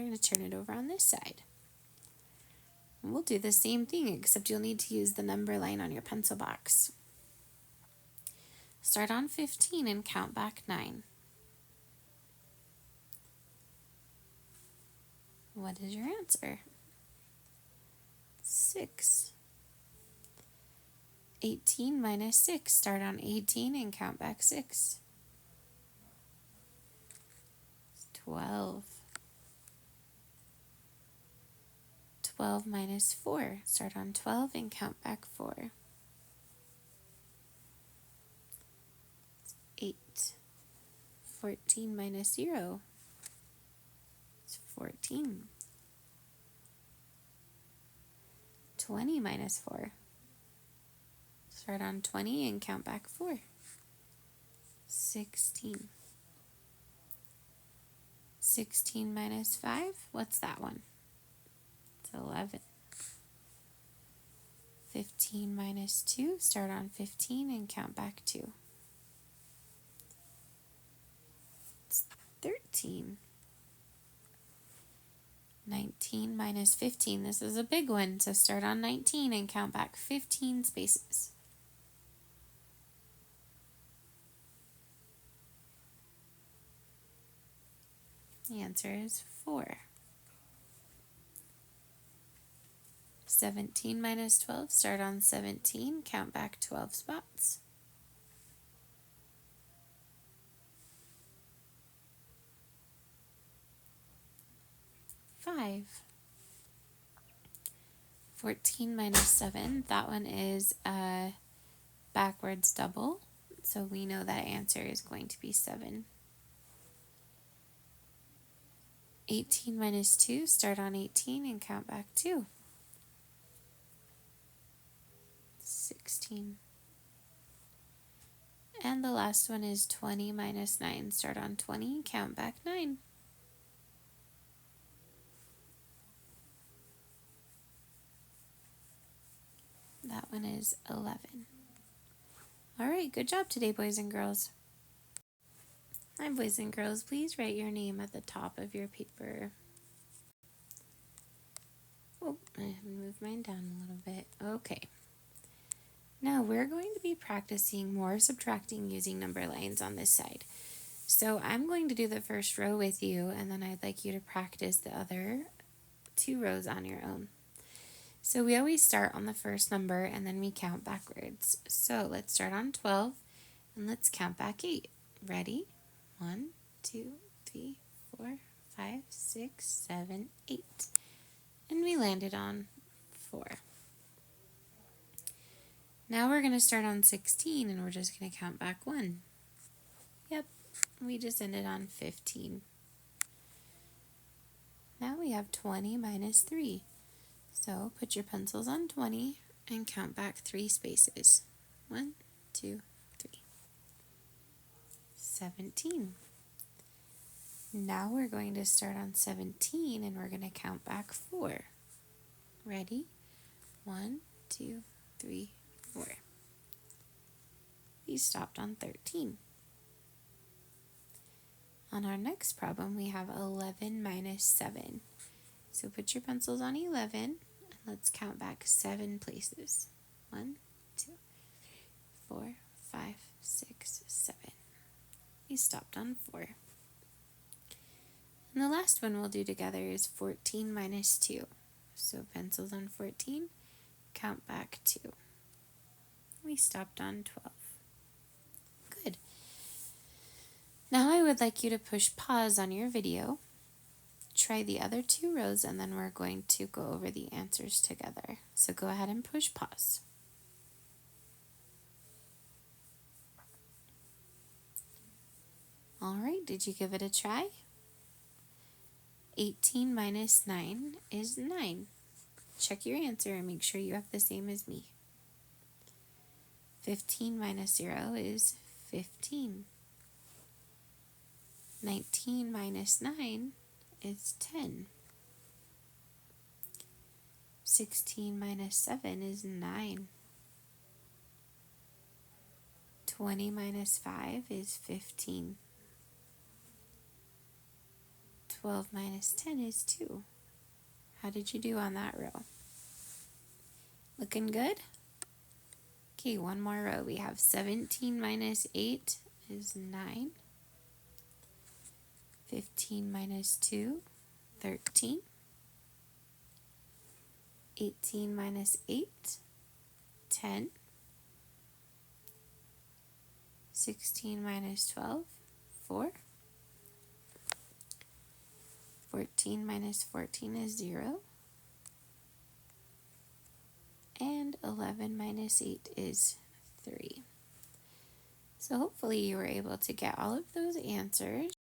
going to turn it over on this side. And we'll do the same thing, except you'll need to use the number line on your pencil box. Start on 15 and count back 9. What is your answer? 6. 18 minus 6. Start on 18 and count back 6. 12. 12 minus 4. Start on 12 and count back 4. 8. 14 minus 0 is 14. 20 minus 4. Start on 20 and count back 4. 16. 16 minus 5, what's that one? It's 11. 15 minus 2, start on 15 and count back 2. It's 13. 19 minus 15, this is a big one, so start on 19 and count back 15 spaces. The answer is 4. 17 minus 12, start on 17, count back 12 spots. 5. 14 minus 7, that one is a backwards double, so we know that answer is going to be 7. 18 minus 2, start on 18 and count back 2. 16. And the last one is 20 minus 9, start on 20, count back 9. That one is 11. All right, good job today, boys and girls. Hi, boys and girls, please write your name at the top of your paper. Oh, I moved mine down a little bit. Okay. Now we're going to be practicing more subtracting using number lines on this side. So I'm going to do the first row with you, and then I'd like you to practice the other 2 rows on your own. So we always start on the first number and then we count backwards. So let's start on 12 and let's count back 8. Ready? 1, 2, 3, 4, 5, 6, 7, 8. And we landed on 4. Now we're going to start on 16 and we're just going to count back 1. Yep, we just ended on 15. Now we have 20 minus 3. So put your pencils on 20 and count back 3 spaces. 1, 2, 3. 17. Now we're going to start on 17 and we're going to count back 4. Ready? 1, 2, 3, 4. We stopped on 13. On our next problem, we have 11 minus 7. So put your pencils on 11 and let's count back 7 places. 1, 2, 3, 4, 5, 6, 7. We stopped on 4. And the last one we'll do together is 14 minus 2. So pencils on 14, count back 2. We stopped on 12. Good. Now I would like you to push pause on your video. Try the other 2 rows and then we're going to go over the answers together. So go ahead and push pause. All right, did you give it a try? 18 minus 9 is 9. Check your answer and make sure you have the same as me. 15 minus 0 is 15. 19 minus 9 is 10. 16 minus 7 is 9. 20 minus 5 is 15. 12 minus 10 is 2. How did you do on that row? Looking good? Okay, one more row. We have 17 minus 8 is 9. 15 minus 2, 13. 18 minus 8, 10. 16 minus 12, 4. 14 minus 14 is 0. And 11 minus 8 is 3. So hopefully you were able to get all of those answers.